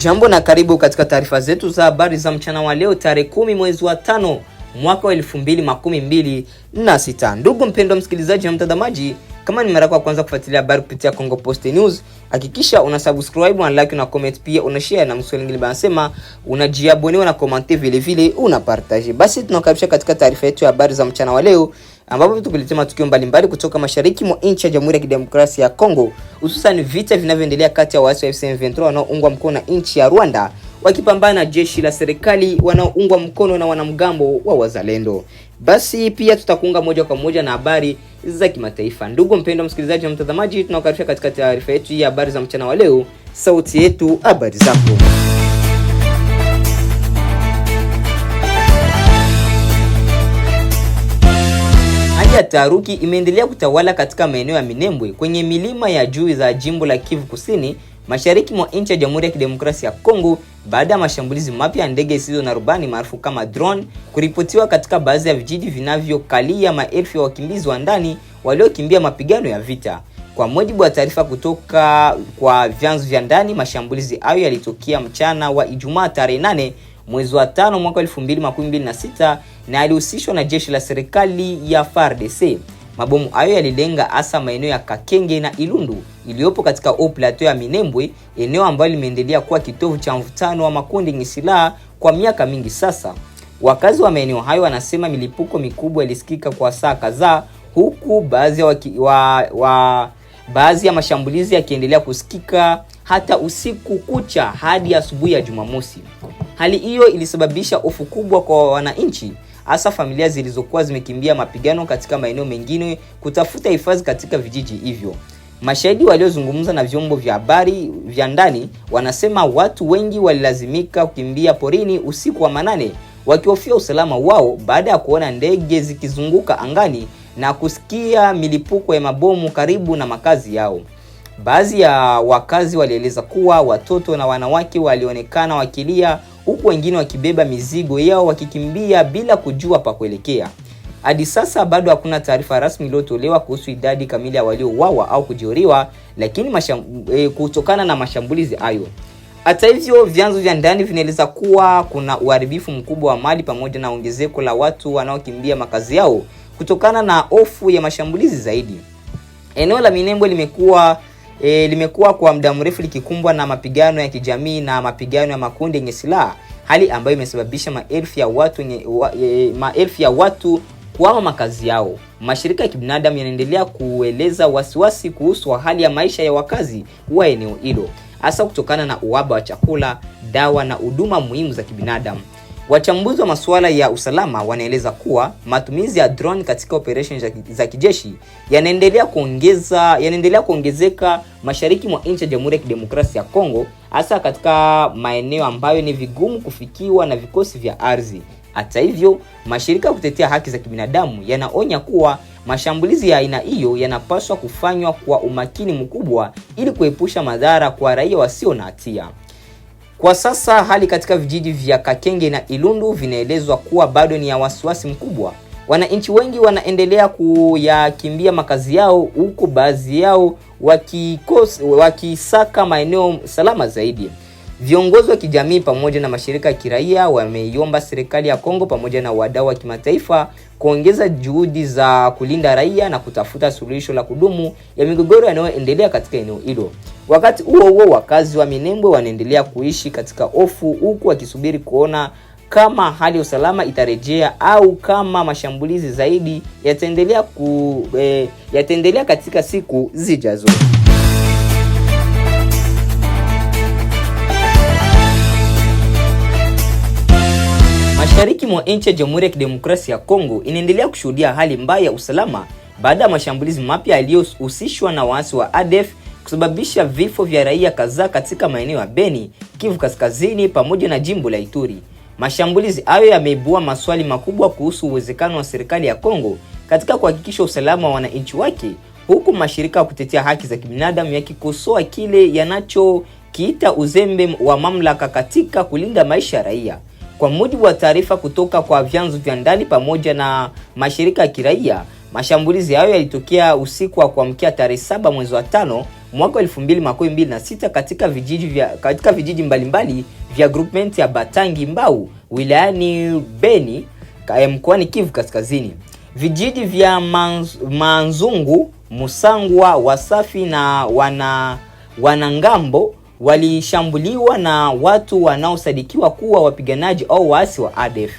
Ujambo na karibu katika taarifa zetu za habari za mchana wa leo tarehe 10 mwezi wa 5 mwaka wa 2026. Ndugu mpendwa msikilizaji na mtazamaji, kama ni mara yako ya kwanza kufuatilia habari kupitia Congo Post News, hakikisha una subscribe, una like, una comment, pia una share na mswali ngine banasema unajiabone na comment vile vile una partage. Basi tunakaribisha katika taarifa yetu ya habari za mchana wa leo ambapo tukuletea matukio mbalimbali kutoka mashariki mwa nchi ya Jamhuri ya Kidemokrasia ya Kongo, hususan vita vinavyoendelea kati ya waasi wa M23 wanaoungwa mkono na nchi ya Rwanda wakipambana na jeshi la serikali wanaoungwa mkono na wanamgambo wa Wazalendo. Basi pia tutakuunga moja kwa moja na habari za kimataifa. Ndugu mpendwa msikilizaji na mtazamaji, tunakukaribisha katika taarifa yetu ya habari za mchana wa leo, sauti yetu habari zako. Hali ya taharuki imeendelea kutawala katika maeneo ya Minembwe kwenye milima ya juu za jimbo la Kivu Kusini, mashariki mwa nchi ya Jamhuri ya Kidemokrasia ya Kongo baada ya mashambulizi mapya ya ndege zisizo na rubani maarufu kama drone kuripotiwa katika baadhi ya vijiji vinavyokalia maelfu ya wakimbizi wa ndani waliokimbia mapigano ya vita. Kwa mujibu wa taarifa kutoka kwa vyanzo vya ndani, mashambulizi hayo yalitokea mchana wa Ijumaa tarehe 8 mwezi wa 5 mwaka 2026 na yalihusishwa na jeshi la serikali ya FARDC. Mabomu hayo yalilenga hasa maeneo ya Kakenge na Ilundu iliyopo katika plateau ya Minembwe, eneo ambalo limeendelea kuwa kitovu cha mvutano wa makundi yenye silaha kwa miaka mingi sasa. Wakazi wa maeneo hayo wanasema milipuko mikubwa ilisikika kwa saa kadhaa, huku baadhi ya mashambulizi yakiendelea kusikika hata usiku kucha hadi asubuhi ya Jumamosi. Hali hiyo ilisababisha hofu kubwa kwa wananchi, hasa familia zilizokuwa zimekimbia mapigano katika maeneo mengine kutafuta hifadhi katika vijiji hivyo. Mashahidi waliozungumza na vyombo vya habari vya ndani wanasema watu wengi walilazimika kukimbia porini usiku wa manane wakihofia usalama wao baada ya kuona ndege zikizunguka angani na kusikia milipuko ya mabomu karibu na makazi yao. Baadhi ya wakazi walieleza kuwa watoto na wanawake walionekana wakilia, huku wengine wakibeba mizigo yao wakikimbia bila kujua pa kuelekea. Hadi sasa bado hakuna taarifa rasmi iliyotolewa kuhusu idadi kamili ya waliouawa au kujeruhiwa, lakini kutokana na mashambulizi hayo. Hata hivyo, vyanzo vya ndani vinaeleza kuwa kuna uharibifu mkubwa wa mali pamoja na ongezeko la watu wanaokimbia makazi yao kutokana na hofu ya mashambulizi zaidi. Eneo la Minembwe limekuwa kwa muda mrefu likikumbwa na mapigano ya kijamii na mapigano ya makundi yenye silaha, hali ambayo imesababisha maelfu ya watu kuhama makazi yao. Mashirika ya kibinadamu yanaendelea kueleza wasiwasi kuhusu hali ya maisha ya wakazi wa eneo hilo, hasa kutokana na uhaba wa chakula, dawa na huduma muhimu za kibinadamu. Wachambuzi wa masuala ya usalama wanaeleza kuwa matumizi ya drone katika operations za kijeshi yanaendelea kuongezeka mashariki mwa nchi ya Jamhuri ya Kidemokrasia ya Kongo, hasa katika maeneo ambayo ni vigumu kufikiwa na vikosi vya ardhi. Hata hivyo, mashirika ya kutetea haki za kibinadamu yanaonya kuwa mashambulizi ya aina hiyo yanapaswa kufanywa kwa umakini mkubwa ili kuepusha madhara kwa raia wasio na hatia. Kwa sasa hali katika vijiji vya Kakenge na Ilundu vinaelezwa kuwa bado ni ya wasiwasi mkubwa. Wananchi wengi wanaendelea kuyakimbia makazi yao, huku baadhi yao wakisaka maeneo salama zaidi. Viongozi wa kijamii pamoja na mashirika ya kiraia wameiomba serikali ya Kongo pamoja na wadau wa kimataifa kuongeza juhudi za kulinda raia na kutafuta suluhisho la kudumu ya migogoro yanayoendelea katika eneo hilo. Wakati huo wakazi wa Minembwe wanaendelea kuishi katika hofu, huku wakisubiri kuona kama hali ya usalama itarejea au kama mashambulizi zaidi yataendelea katika siku zijazo. Mashariki mwa nchi ya Jamhuri ya Kidemokrasia ya Kongo inaendelea kushuhudia hali mbaya ya usalama baada ya mashambulizi mapya yaliyohusishwa na waasi wa ADF kusababisha vifo vya raia kadhaa katika maeneo ya Beni, Kivu Kaskazini pamoja na jimbo la Ituri. Mashambulizi hayo yameibua maswali makubwa kuhusu uwezekano wa serikali ya Kongo katika kuhakikisha usalama wa wananchi wake, huku mashirika ya kutetea haki za kibinadamu yakikosoa kile yanachokiita uzembe wa mamlaka katika kulinda maisha ya raia. Kwa mujibu wa taarifa kutoka kwa vyanzo vya ndani pamoja na mashirika ya kiraia, mashambulizi hayo yalitokea usiku wa kuamkia tarehe 7 mwezi wa 5 mwaka 2026 katika vijiji mbalimbali vya groupment ya Batangi Mbau wilayani Beni mkoani Kivu Kaskazini. Vijiji vya Manzungu, Musangwa, Wasafi na Wanangambo walishambuliwa na watu wanaosadikiwa kuwa wapiganaji au waasi wa ADF.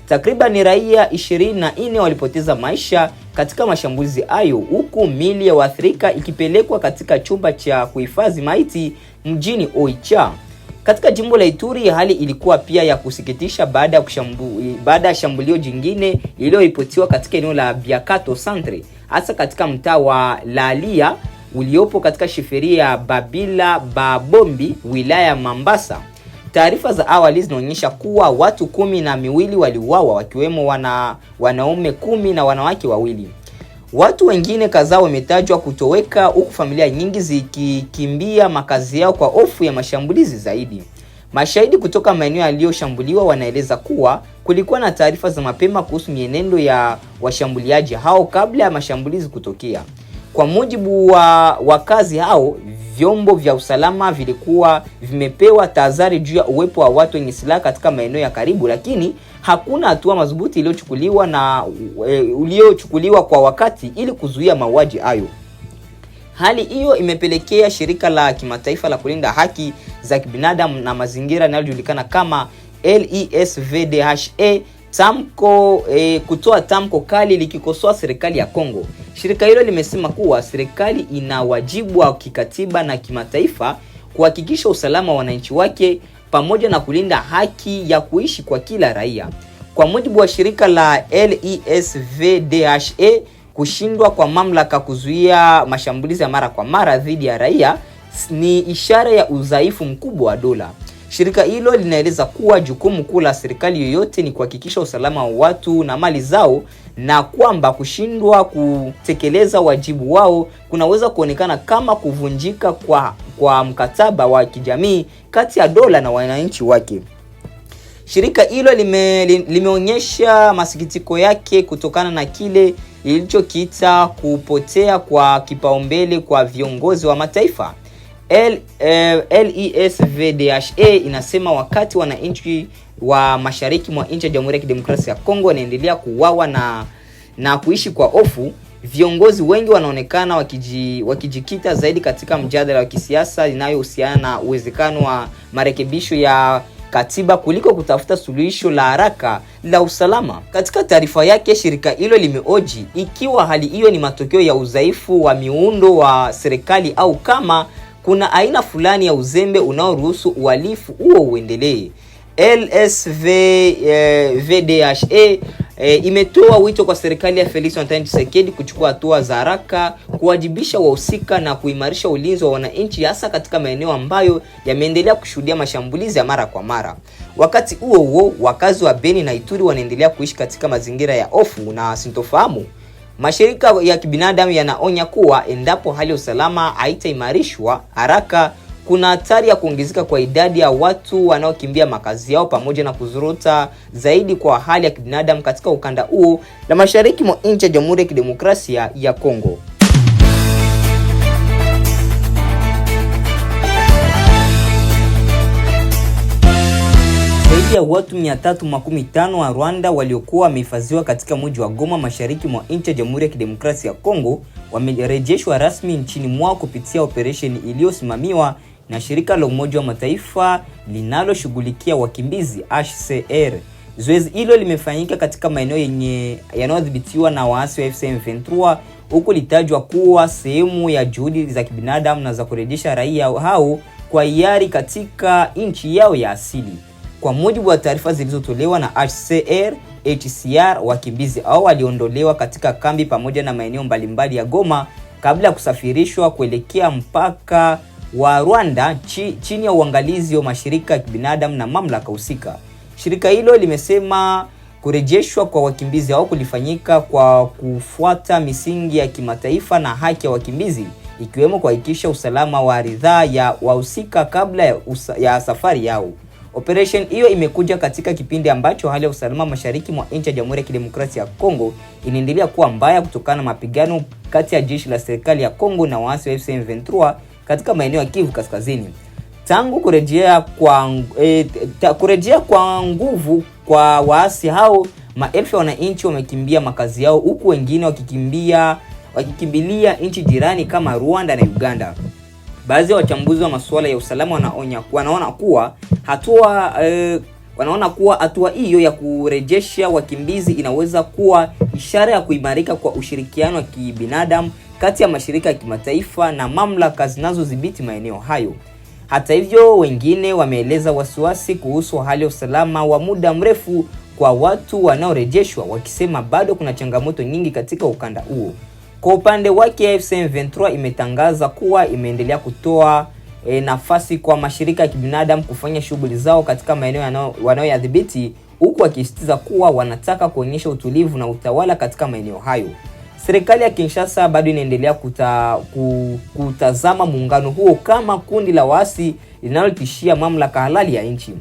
Takriban raia 24 walipoteza maisha katika mashambulizi hayo, huku miili ya waathirika ikipelekwa katika chumba cha kuhifadhi maiti mjini Oicha. Katika jimbo la Ituri hali ilikuwa pia ya kusikitisha baada ya shambulio jingine lililoripotiwa katika eneo la Biakato Centre, hasa katika mtaa wa Lalia uliopo katika shiferia ya Babila Babombi wilaya Mambasa. Taarifa za awali zinaonyesha kuwa watu 12 waliuawa, wakiwemo wanaume 10 na wanawake 2. Watu wengine kadhaa wametajwa kutoweka, huku familia nyingi zikikimbia makazi yao kwa hofu ya mashambulizi zaidi. Mashahidi kutoka maeneo yaliyoshambuliwa wanaeleza kuwa kulikuwa na taarifa za mapema kuhusu mienendo ya washambuliaji hao kabla ya mashambulizi kutokea. Kwa mujibu wa wakazi hao, vyombo vya usalama vilikuwa vimepewa tahadhari juu ya uwepo wa watu wenye silaha katika maeneo ya karibu, lakini hakuna hatua madhubuti iliyochukuliwa kwa wakati ili kuzuia mauaji hayo. Hali hiyo imepelekea shirika la kimataifa la kulinda haki za kibinadamu na mazingira linalojulikana kama LESVDHA kutoa tamko kali likikosoa serikali ya Kongo. Shirika hilo limesema kuwa serikali ina wajibu wa kikatiba na kimataifa kuhakikisha usalama wa wananchi wake pamoja na kulinda haki ya kuishi kwa kila raia. Kwa mujibu wa shirika la LESVDHA, kushindwa kwa mamlaka kuzuia mashambulizi ya mara kwa mara dhidi ya raia ni ishara ya udhaifu mkubwa wa dola. Shirika hilo linaeleza kuwa jukumu kuu la serikali yoyote ni kuhakikisha usalama wa watu na mali zao, na kwamba kushindwa kutekeleza wajibu wao kunaweza kuonekana kama kuvunjika kwa mkataba wa kijamii kati ya dola na wananchi wake. Shirika hilo limeonyesha masikitiko yake kutokana na kile ilichokiita kupotea kwa kipaumbele kwa viongozi wa mataifa. LESVDHA inasema wakati wananchi wa mashariki mwa nchi ya Jamhuri ya Kidemokrasia ya Kongo wanaendelea kuuawa na kuishi kwa hofu, viongozi wengi wanaonekana wakijikita zaidi katika mjadala wa kisiasa inayohusiana na uwezekano wa marekebisho ya katiba kuliko kutafuta suluhisho la haraka la usalama. Katika taarifa yake, shirika hilo limeoji ikiwa hali hiyo ni matokeo ya udhaifu wa miundo wa serikali au kama kuna aina fulani ya uzembe unaoruhusu uhalifu huo uendelee. LESVDHA imetoa wito kwa serikali ya Felix Antoine Tshisekedi kuchukua hatua za haraka, kuwajibisha wahusika na kuimarisha ulinzi wa wananchi, hasa katika maeneo ambayo yameendelea kushuhudia mashambulizi ya mara kwa mara. Wakati huo huo, wakazi wa Beni na Ituri wanaendelea kuishi katika mazingira ya hofu na sintofahamu. Mashirika ya kibinadamu yanaonya kuwa endapo hali ya usalama haitaimarishwa haraka, kuna hatari ya kuongezeka kwa idadi ya watu wanaokimbia makazi yao pamoja na kuzorota zaidi kwa hali ya kibinadamu katika ukanda huo la mashariki mwa nchi ya Jamhuri ya Kidemokrasia ya Kongo. Zaidi ya watu 315 wa Rwanda waliokuwa wamehifadhiwa katika mji wa Goma mashariki mwa nchi ya Jamhuri ya Kidemokrasia ya Kongo wamerejeshwa rasmi nchini mwao kupitia operesheni iliyosimamiwa na shirika la Umoja wa Mataifa linaloshughulikia wakimbizi HCR. Zoezi hilo limefanyika katika maeneo yanayodhibitiwa na waasi wa M23, huku litajwa kuwa sehemu ya juhudi za kibinadamu na za kurejesha raia hao kwa hiari katika nchi yao ya asili. Kwa mujibu wa taarifa zilizotolewa na HCR, wakimbizi hao waliondolewa katika kambi pamoja na maeneo mbalimbali ya Goma kabla ya kusafirishwa kuelekea mpaka wa Rwanda chini ya uangalizi wa mashirika ya kibinadamu na mamlaka husika. Shirika hilo limesema kurejeshwa kwa wakimbizi hao kulifanyika kwa kufuata misingi ya kimataifa na haki ya wakimbizi, ikiwemo kuhakikisha usalama wa ridhaa ya wahusika kabla ya safari yao. Operation hiyo imekuja katika kipindi ambacho hali ya usalama mashariki mwa nchi ya Jamhuri ya Kidemokrasia ya Kongo inaendelea kuwa mbaya kutokana na mapigano kati ya jeshi la serikali ya Kongo na waasi wa M23 katika maeneo ya Kivu Kaskazini. Tangu kurejea kwa nguvu kwa waasi hao, maelfu ya wananchi wamekimbia makazi yao, huku wengine wakikimbilia nchi jirani kama Rwanda na Uganda. Baadhi ya wachambuzi wa masuala ya usalama wanaona kuwa hatua hiyo ya kurejesha wakimbizi inaweza kuwa ishara ya kuimarika kwa ushirikiano wa kibinadamu kati ya mashirika ya kimataifa na mamlaka zinazodhibiti maeneo hayo. Hata hivyo, wengine wameeleza wasiwasi kuhusu hali ya usalama wa muda mrefu kwa watu wanaorejeshwa, wakisema bado kuna changamoto nyingi katika ukanda huo. Kwa upande wake, AFC M23 imetangaza kuwa imeendelea kutoa nafasi kwa mashirika ya kibinadamu kufanya shughuli zao katika maeneo wanayoyadhibiti, huku wakisisitiza kuwa wanataka kuonyesha utulivu na utawala katika maeneo hayo. Serikali ya Kinshasa bado inaendelea kutazama muungano huo kama kundi la waasi linalotishia mamlaka halali ya nchi.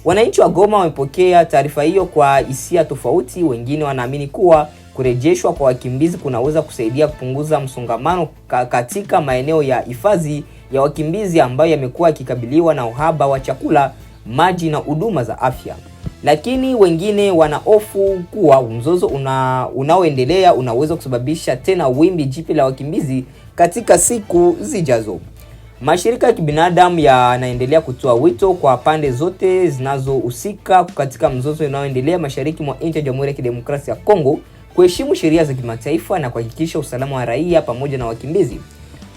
Wananchi wa Goma wamepokea taarifa hiyo kwa hisia tofauti. Wengine wanaamini kuwa kurejeshwa kwa wakimbizi kunaweza kusaidia kupunguza msongamano katika maeneo ya hifadhi ya wakimbizi ambayo yamekuwa yakikabiliwa na uhaba wa chakula, maji na huduma za afya. Lakini wengine wanahofu kuwa mzozo unaoendelea unaweza kusababisha tena wimbi jipya la wakimbizi katika siku zijazo. Mashirika ya kibinadamu yanaendelea kutoa wito kwa pande zote zinazohusika katika mzozo unaoendelea mashariki mwa nchi ya Jamhuri ya Kidemokrasia ya Kongo kuheshimu sheria za kimataifa na kuhakikisha usalama wa raia pamoja na wakimbizi.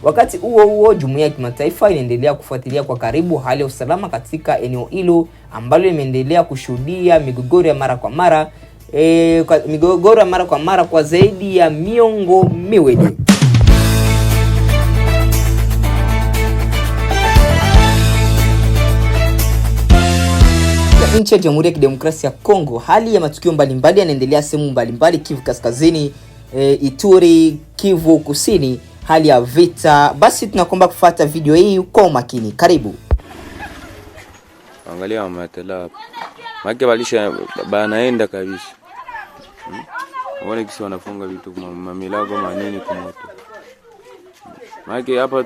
Wakati huo, jumuiya ya kimataifa inaendelea kufuatilia kwa karibu hali ya usalama katika eneo hilo ambalo limeendelea kushuhudia migogoro ya mara kwa mara kwa zaidi ya miongo miwili. Nchi ya Jamhuri ya Kidemokrasia ya Kongo, hali ya matukio mbalimbali yanaendelea sehemu mbalimbali: Kivu Kaskazini, Ituri, Kivu Kusini, hali ya vita. Basi tunakomba kufuata video hii kwa makini. Karibu. Angalia matela. Maki balisha banaenda kabisa. Wale kisi wanafunga vitu kwa mamilago manini kwa moto. Maki hapa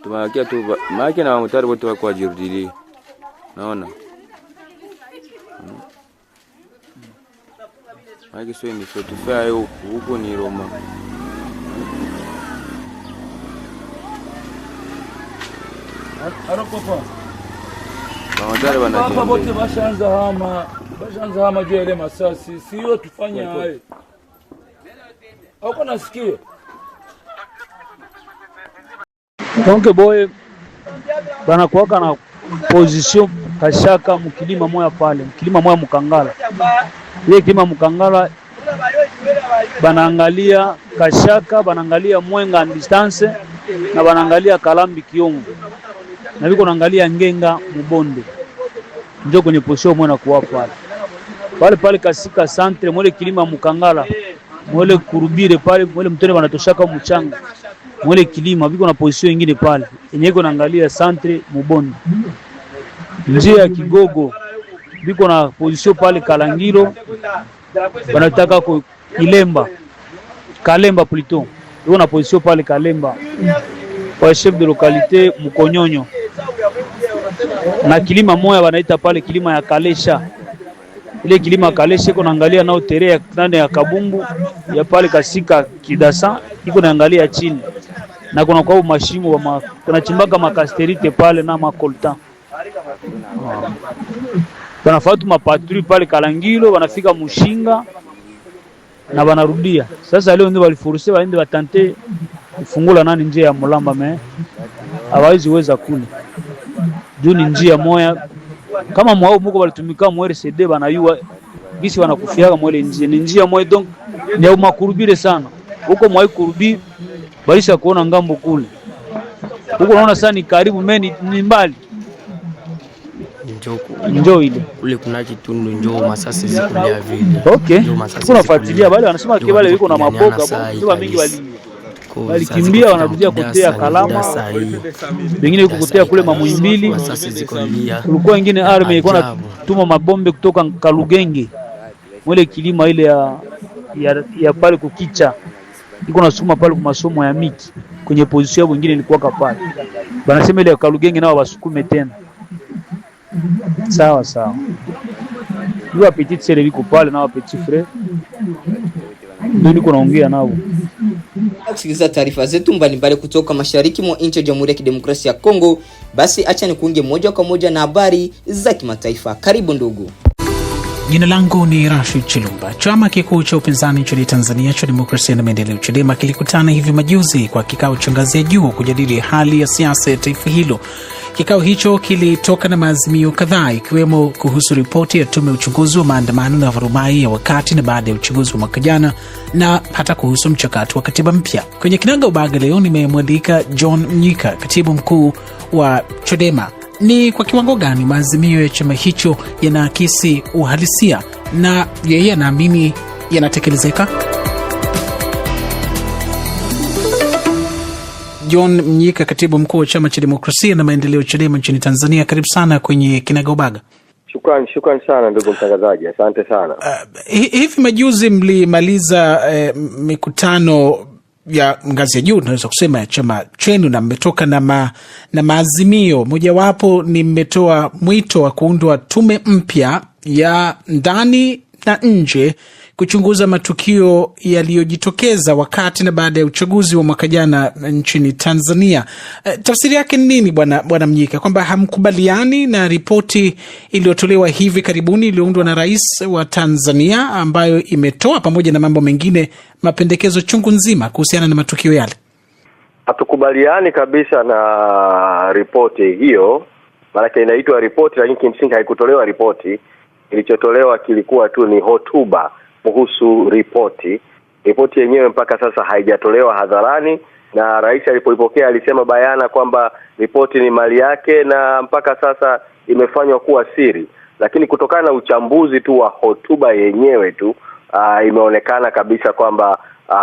tumakia tu maki na mtari wote wako ajirudili. Naona. Maki sio ni fotofia huko ni Roma. Ara papa. Mamadari wanajua. Papa bote bashanza hama juu ile masasi. Sio tufanye hayo. Hauko nasikia. Donc boy bana kuwaka na position kashaka mkilima moya pale, mkilima moya Mukangala. Ile kilima Mukangala banaangalia kashaka, banaangalia Mwenga distance na banaangalia Kalambi Kiongo. Na biko naangalia Ngenga Mubonde. Ndio kwenye position mwana kuwa pale. Pale kasika centre mwele kilima Mukangala. Mwele kurubire pale, mwele mtone wanatoshaka mchanga. Mwele kilima biko na position nyingine pale. Yenye iko naangalia centre Mubonde. Njia ya Kigogo biko na position pale Kalangiro. Wanataka ku Kalemba plutôt. Biko na position pale Kalemba. Kwa chef de localité Mukonyonyo. Na kilima moya wanaita pale kilima ya Kalesha. Ile kilima Kalesha iko naangalia nao tere ya ndani ya Kabumbu ya pale kasika Kidasa iko naangalia chini. Na kuna kwa mashimo kuna chimbaka makasterite pale na makolta. Wanafatu mapatrouille pale Kalangilo, wanafika Mushinga na wanarudia. Sasa leo ndio walifuruse waende watante kufungula njia ya Mulamba hawezi weza kule. Juu ni njia moya kama mwao muko walitumika mu RCD banayua gisi wanakufiaga mwele njia. Ni njia moya donc ni au makurubire sana. Huko mwai kurubi balisha kuona ngambo kule. Huko unaona sana ni karibu ni mbali. Njoo ile ule kuna kitundu njoo masasi zikulia vile. Okay. Unafuatilia wale wanasema kibale yuko na maboga kwa mingi walikimbia wanarudia kutea Kalama. Wengine yuko kutea kule Mamuimbili. Masasi zikulia. Kulikuwa wengine army ilikuwa natuma mabombe kutoka Kalugenge. Mwele kilima ile ya pale kukicha. Iko nasoma pale kwa masomo ya miti. Kwenye position nyingine ilikuwa kapale. banasema ile Kalugenge nao basukume tena. Sawa sawa. Ndio petit sere liko pale na petit frère. Ndio niko naongea nao. Kusikiliza taarifa zetu mbalimbali kutoka mashariki mwa nchi ya Jamhuri ya Kidemokrasia ya Kongo, basi acha nikuunge moja kwa moja na habari za kimataifa. Karibu ndugu. Jina langu ni Rashid Chilumba. Chama kikuu cha upinzani nchini Tanzania cha Demokrasia na Maendeleo Chadema kilikutana hivi majuzi kwa kikao cha ngazi ya juu kujadili hali ya siasa ya taifa hilo. Kikao hicho kilitoka na maazimio kadhaa ikiwemo kuhusu ripoti ya tume ya uchunguzi wa maandamano na vurumai ya wakati na baada ya uchaguzi wa mwaka jana na hata kuhusu mchakato wa katiba mpya. Kwenye kinaga ubaga leo nimemwalika John Mnyika, katibu mkuu wa Chadema. Ni kwa kiwango gani maazimio ya chama hicho yanaakisi uhalisia na yeye anaamini yanatekelezeka? John Mnyika, katibu mkuu wa chama cha Demokrasia na Maendeleo Chadema nchini Tanzania, karibu sana kwenye kinagaubaga. Shukrani sana ndugu mtangazaji, asante sana. Hivi majuzi mlimaliza mikutano ya ngazi ya juu, tunaweza kusema ya chama chenu, na mmetoka na maazimio. Mojawapo ni mmetoa mwito wa kuundwa tume mpya ya ndani na nje kuchunguza matukio yaliyojitokeza wakati na baada ya uchaguzi wa mwaka jana nchini Tanzania. Tafsiri yake ni nini bwana Mnyika, kwamba hamkubaliani na ripoti iliyotolewa hivi karibuni iliyoundwa na Rais wa Tanzania ambayo imetoa pamoja na mambo mengine mapendekezo chungu nzima kuhusiana na matukio yale? Hatukubaliani kabisa na ripoti hiyo. Maana inaitwa ripoti lakini kimsingi haikutolewa ripoti. Kilichotolewa kilikuwa tu ni hotuba kuhusu ripoti. Ripoti yenyewe mpaka sasa haijatolewa hadharani, na rais alipoipokea alisema bayana kwamba ripoti ni mali yake na mpaka sasa imefanywa kuwa siri. Lakini kutokana na uchambuzi tu wa hotuba yenyewe tu imeonekana kabisa kwamba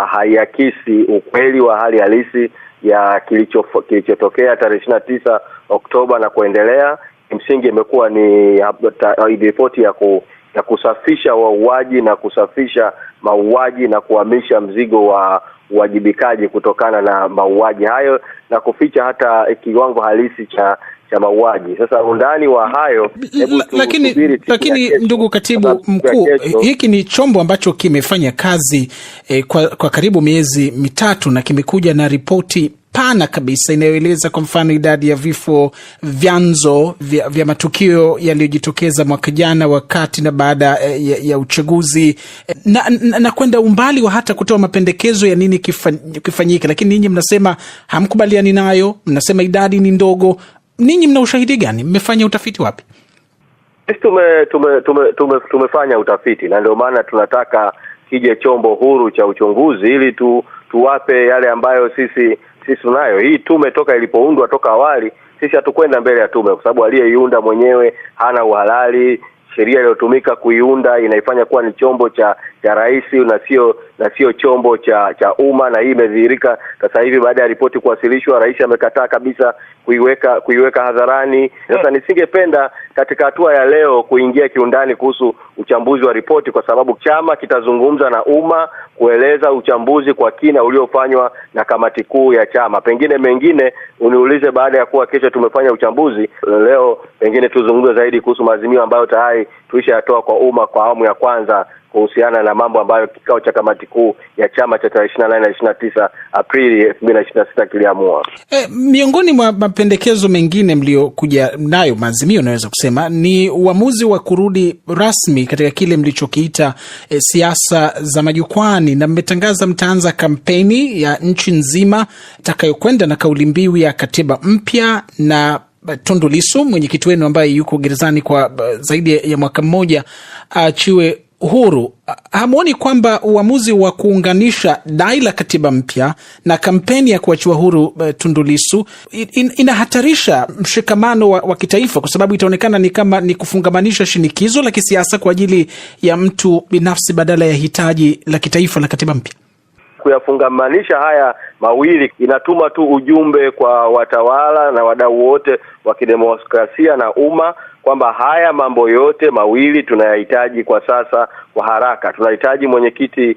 haiakisi ukweli wa hali halisi ya kilichotokea tarehe 29 Oktoba na kuendelea. Msingi imekuwa ni ripoti ya kusafisha wauaji na kusafisha mauaji na kuhamisha mzigo wa uwajibikaji kutokana na mauaji hayo na kuficha hata kiwango halisi cha mauaji. Sasa undani wa hayo, lakini ndugu katibu mkuu, hiki ni chombo ambacho kimefanya kazi kwa karibu miezi mitatu na kimekuja na ripoti pana kabisa inayoeleza kwa mfano idadi ya vifo, vyanzo vya matukio yaliyojitokeza mwaka jana wakati na baada ya uchaguzi na kwenda umbali wa hata kutoa mapendekezo ya nini kifanyike. Lakini ninyi mnasema hamkubaliani nayo, mnasema idadi ni ndogo. Ninyi mna ushahidi gani? Mmefanya utafiti wapi? Sisi tumefanya utafiti, na ndio maana tunataka kije chombo huru cha uchunguzi ili tuwape yale ambayo sisi tunayo. Hii tume toka ilipoundwa toka awali, sisi hatukwenda mbele ya tume kwa sababu aliyeiunda mwenyewe hana uhalali. Sheria iliyotumika kuiunda inaifanya kuwa ni chombo cha rais na sio chombo cha umma, na hii imedhihirika sasa hivi baada ya ripoti kuwasilishwa. Rais amekataa kabisa kuiweka hadharani. Sasa nisingependa katika hatua ya leo kuingia kiundani kuhusu uchambuzi wa ripoti, kwa sababu chama kitazungumza na umma kueleza uchambuzi kwa kina uliofanywa na kamati kuu ya chama. Pengine mengine uniulize baada ya kuwa kesho tumefanya uchambuzi. Leo pengine tuzungumze zaidi kuhusu maazimio ambayo tayari tulishayatoa kwa umma kwa awamu ya kwanza kuhusiana na mambo ambayo kikao cha kamati kuu ya chama cha 28 na 29 Aprili 2026 kiliamua. Miongoni mwa mapendekezo mengine mliokuja nayo, maazimio naweza kusema, ni uamuzi wa kurudi rasmi katika kile mlichokiita siasa za majukwani, na mmetangaza mtaanza kampeni ya nchi nzima itakayokwenda na kauli mbiu ya katiba mpya, na Tundu Lissu, mwenyekiti wenu ambaye yuko gerezani kwa zaidi ya mwaka mmoja, achiwe huru. Hamuoni kwamba uamuzi wa kuunganisha dai la katiba mpya na kampeni ya kuachiwa huru Tundu Lissu inahatarisha mshikamano wa kitaifa, kwa sababu itaonekana ni kama ni kufungamanisha shinikizo la kisiasa kwa ajili ya mtu binafsi badala ya hitaji la kitaifa la katiba mpya? Kuyafungamanisha haya mawili inatuma tu ujumbe kwa watawala na wadau wote wa kidemokrasia na umma kwamba haya mambo yote mawili tunayahitaji kwa sasa kwa haraka. Tunahitaji mwenyekiti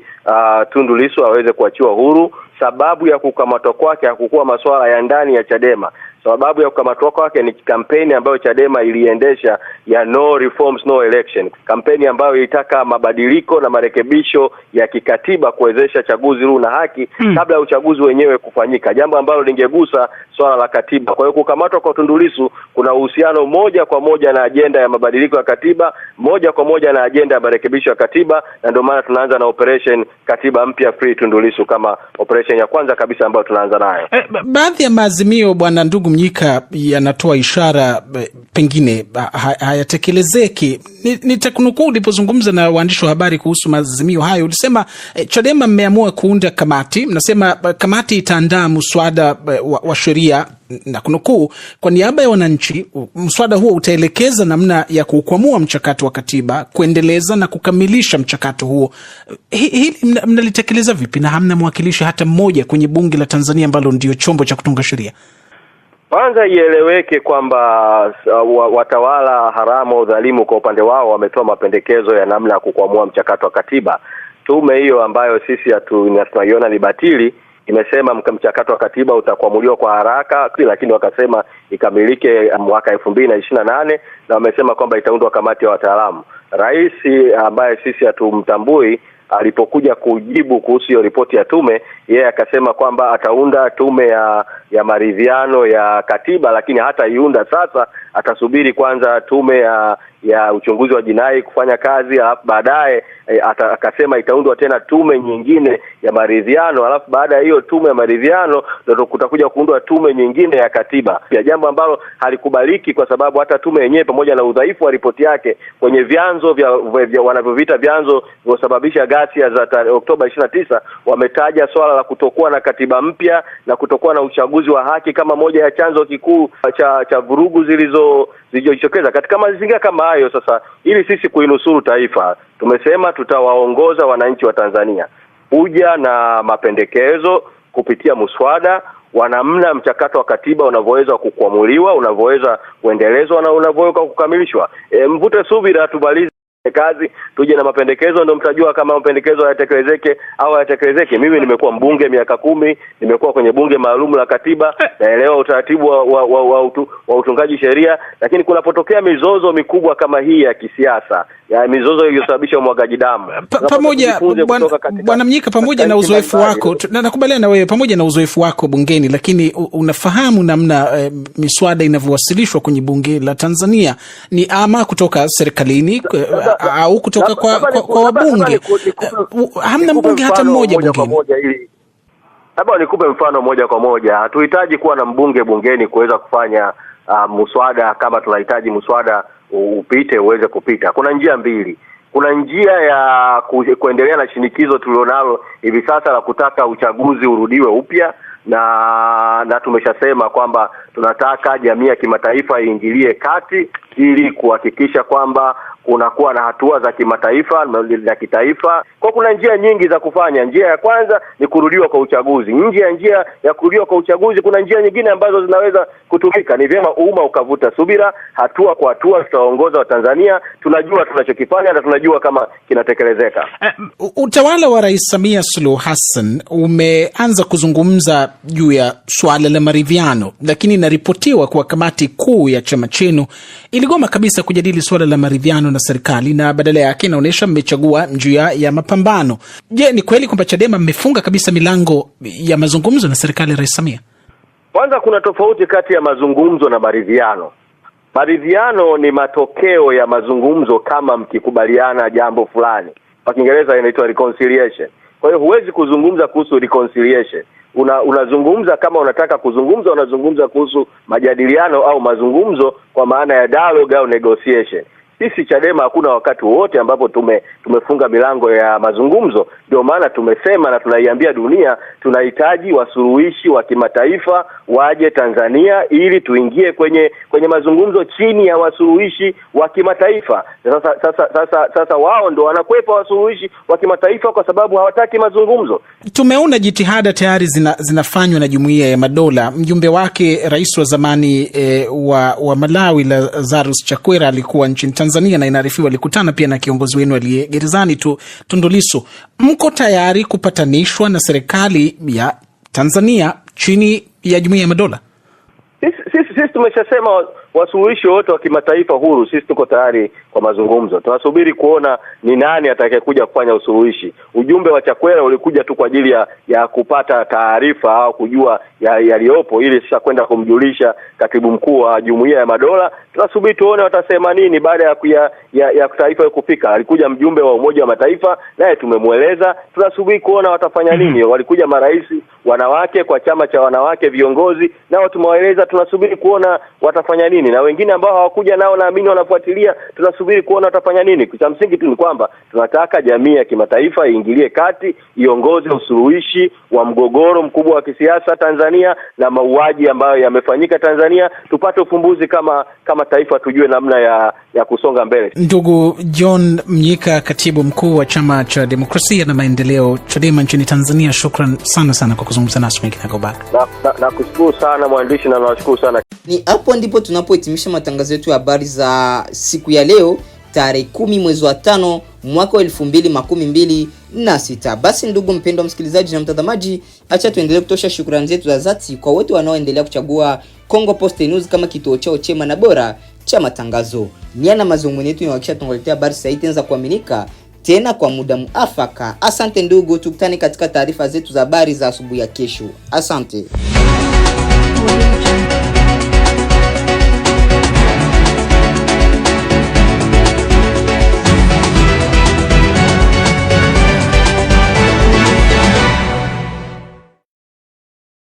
Tundu Lissu aweze kuachiwa huru. Sababu ya kukamatwa kwake hakukuwa masuala ya ndani ya Chadema. Sababu ya kukamatwa kwake ni kampeni ambayo Chadema iliendesha ya no reforms no election, kampeni ambayo ilitaka mabadiliko na marekebisho ya kikatiba kuwezesha chaguzi huru na haki kabla ya uchaguzi wenyewe kufanyika, jambo ambalo lingegusa swala la katiba. Kwa hiyo kukamatwa kwa Tundu Lissu kuna uhusiano moja kwa moja na ajenda ya mabadiliko ya katiba, moja kwa moja na ajenda ya marekebisho ya katiba, na ndio maana tunaanza na operation katiba mpya free Tundu Lissu kama operation ya kwanza kabisa ambayo tunaanza nayo. Baadhi ya maazimio, bwana ndugu Mnyika, yanatoa ishara pengine hayatekelezeki. Nitakunukuu ulipozungumza na waandishi wa habari kuhusu maazimio hayo, ulisema Chadema mmeamua kuunda kamati, mnasema kamati itaandaa mswada wa sheria, na kunukuu, kwa niaba ya wananchi, mswada huo utaelekeza namna ya kukwamua mchakato wa katiba, kuendeleza na kukamilisha mchakato huo. Hili mnalitekeleza vipi na hamna mwakilishi hata mmoja kwenye bunge la Tanzania ambalo ndio chombo cha kutunga sheria? Kwanza ieleweke kwamba watawala haramu au dhalimu kwa upande wao wametoa mapendekezo ya namna ya kukwamua mchakato wa katiba. Tume hiyo ambayo sisi tunaiona ni batili imesema mchakato wa katiba utakwamuliwa kwa haraka, lakini wakasema ikamilike mwaka 2028, na wamesema kwamba itaundwa kamati ya wataalamu. Rais ambaye sisi hatumtambui alipokuja kujibu kuhusu hiyo ripoti ya tume, yeye akasema kwamba ataunda tume ya maridhiano ya katiba, lakini hata iunda sasa, atasubiri kwanza tume ya uchunguzi wa jinai kufanya kazi, alafu baadaye akasema itaundwa tena tume nyingine ya maridhiano, alafu baada ya hiyo tume ya maridhiano ndio kutakuja kuundwa tume nyingine ya katiba. Pia jambo ambalo halikubaliki, kwa sababu hata tume yenyewe pamoja na udhaifu wa ripoti yake kwenye vyanzo vya wanavyoviita vyanzo vilivyosababisha ghasia za Oktoba 29, wametaja swala la kutokuwa na katiba mpya na kutokuwa na uchaguzi wa haki kama moja ya chanzo kikuu cha vurugu zilizojitokeza katika mazingira kama hayo. Sasa ili sisi kuinusuru taifa, tumesema tutawaongoza wananchi wa Tanzania kuja na mapendekezo kupitia muswada wa namna mchakato wa katiba unavyoweza kukwamuliwa, unavyoweza kuendelezwa na unavyoweza kukamilishwa. Mvute subira, tubalize kazi, tuje na mapendekezo, ndio mtajua kama mapendekezo hayatekelezeke au hayatekelezeke. Mimi nimekuwa mbunge miaka 10, nimekuwa kwenye bunge maalum la katiba, naelewa utaratibu wa utungaji sheria, lakini kunapotokea mizozo mikubwa kama hii ya kisiasa, ya mizozo iliyosababisha umwagaji damu, pamoja bwana Mnyika, pamoja na uzoefu wako, nakubaliana na wewe, pamoja na uzoefu wako bungeni, lakini unafahamu namna miswada inavyowasilishwa kwenye bunge la Tanzania, ni ama kutoka serikalini au kutoka kwa wabunge. Hamna mbunge hata mmoja bungeni. Labda nikupe mfano moja kwa moja. Hatuhitaji kuwa na mbunge bungeni kuweza kufanya muswada. Kama tunahitaji muswada upite uweze kupita, kuna njia mbili. Kuna njia ya kuendelea na shinikizo tulionalo hivi sasa la kutaka uchaguzi urudiwe upya, na tumeshasema kwamba tunataka jamii ya kimataifa iingilie kati ili kuhakikisha kwamba kunakuwa na hatua za kimataifa na kitaifa. Kwa kuna njia nyingi za kufanya. Njia ya kwanza ni kurudiwa kwa uchaguzi. Nje ya njia ya kurudiwa kwa uchaguzi kuna njia nyingine ambazo zinaweza kutumika. Ni vyema umma ukavuta subira, hatua kwa hatua tutaongoza wa Tanzania. Tunajua tunachokifanya na tunajua kama kinatekelezeka. Utawala wa Rais Samia Suluhu Hassan umeanza kuzungumza juu ya swala la maridhiano, lakini inaripotiwa kwa kamati kuu ya chama chenu iligoma kabisa kujadili swala la maridhiano na serikali, na badala yake inaonyesha mmechagua njia ya mapambano. Je, ni kweli kwamba Chadema mmefunga kabisa milango ya mazungumzo na serikali ya Rais Samia? Kwanza kuna tofauti kati ya mazungumzo na maridhiano. Maridhiano ni matokeo ya mazungumzo kama mkikubaliana jambo fulani. Kwa Kiingereza inaitwa reconciliation. Kwa hiyo huwezi kuzungumza kuhusu reconciliation. Unazungumza kama unataka kuzungumza, unazungumza kuhusu majadiliano au mazungumzo kwa maana ya dialogue au negotiation. Sisi Chadema hakuna wakati wote ambapo tumefunga milango ya mazungumzo. Ndio maana tumesema na tunaiambia dunia tunahitaji wasuluhishi wa kimataifa waje Tanzania ili tuingie kwenye mazungumzo chini ya wasuluhishi wa kimataifa. Sasa wao ndio wanakwepa wasuluhishi wa kimataifa kwa sababu hawataki mazungumzo. Tumeona jitihada tayari zinafanywa na Jumuiya ya Madola. Mjumbe wake rais wa zamani wa Malawi Lazarus Chakwera alikuwa nchini Tanzania na inaarifiwa alikutana pia na kiongozi wenu aliye gerezani Tundu Lissu. Mko tayari kupatanishwa na serikali ya Tanzania chini ya Jumuiya ya Madola? Sisi tumeshasema wasuluhishi wote wa kimataifa huru, sisi tuko tayari kwa mazungumzo. Tunasubiri kuona ni nani atakayekuja kufanya usuluhishi. Ujumbe wa Chakwera ulikuja tu kwa ajili ya kupata taarifa au kujua yaliyopo, ili sasa kwenda kumjulisha katibu mkuu wa Jumuiya ya Madola. Tunasubiri tuone watasema nini baada ya taarifa hiyo kufika. Alikuja mjumbe wa Umoja wa Mataifa, naye tumemueleza. Tunasubiri kuona watafanya nini. Walikuja marais wanawake kwa chama cha wanawake viongozi, nao tumewaeleza. Tunasubiri kuona watafanya nini, na wengine ambao hawakuja nao naamini wanafuatilia, tunasubiri kuona watafanya nini. Kwa msingi tu ni kwamba tunataka jamii ya kimataifa iingilie kati, iongoze usuluhishi wa mgogoro mkubwa wa kisiasa Tanzania na mauaji ambayo yamefanyika Tanzania, tupate ufumbuzi kama taifa, tujue namna ya kusonga mbele. Ndugu John Mnyika, katibu mkuu wa Chama cha Demokrasia na Maendeleo Chadema nchini Tanzania, shukran sana kwa kuzungumza nasi Kinagaubaga. Na kushukuru sana mwandishi, na nawashukuru sana. Ni hapo ndipo tunapohitimisha matangazo yetu ya habari za siku ya leo tarehe 10 mwezi wa 5 mwaka 2026. Basi ndugu mpendwa msikilizaji na mtazamaji, acha tuendelee kutosha shukrani zetu za dhati kwa wote wanaoendelea kuchagua Kongo Post News kama kituo chao chema na bora cha matangazo. Nia na mazungumzo yetu yanahakikisha tunaletea habari sahihi za kuaminika tena kwa muda muafaka. Asante ndugu, tukutane katika taarifa zetu za habari za asubuhi ya kesho. Asante.